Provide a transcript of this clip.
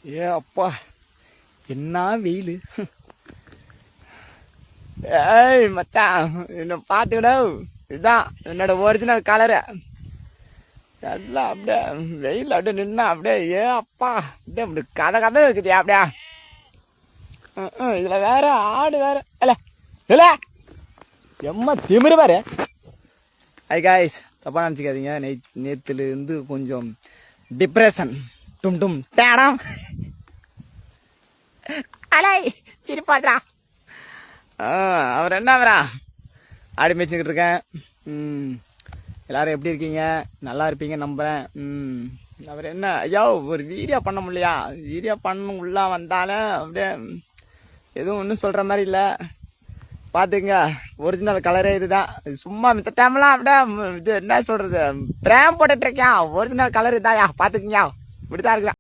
ஏ அப்பா என்ன வெயில். ஏய் மச்சான் என்ன பார்த்துக்கிட, இதுதான் என்னோட ஒரிஜினல் கலரு. நல்லா அப்படியே வெயில் அப்படியே நின்னா அப்படியே ஏ அப்பா அப்படியே அப்படி கதை இருக்குது அப்படியா. இதில் வேற ஆடு வேற இல்ல இல்ல எம்மா திமிரு பாரு. ஐ காய்ஸ் தப்பா நினச்சிக்காதீங்க, நேற்றுலேருந்து கொஞ்சம் டிப்ரெஷன். டும் டும் டேடம் அலை சிரிப்பாட்றா. அவர் என்ன அவரா ஆடி மேய்ச்சிக்கிட்டு இருக்கேன். எல்லாரும் எப்படி இருக்கீங்க? நல்லா இருப்பீங்க நம்புகிறேன். அவர் என்ன ஐயா ஒரு வீடியோ பண்ண முடியலையா? வீடியோ பண்ண உள்ளே வந்தாலும் அப்படியே எதுவும் ஒன்றும் சொல்கிற மாதிரி இல்லை. பார்த்துங்க, ஒரிஜினல் கலரே இதுதான். சும்மா மித்த டைம்லாம் அப்படியே இது என்ன சொல்கிறது, பிரேம் போட்டுட்ருக்கேன். ஒரிஜினல் கலர் இதாயா, பார்த்துக்குங்க இப்படி தான் இருக்கிறேன்.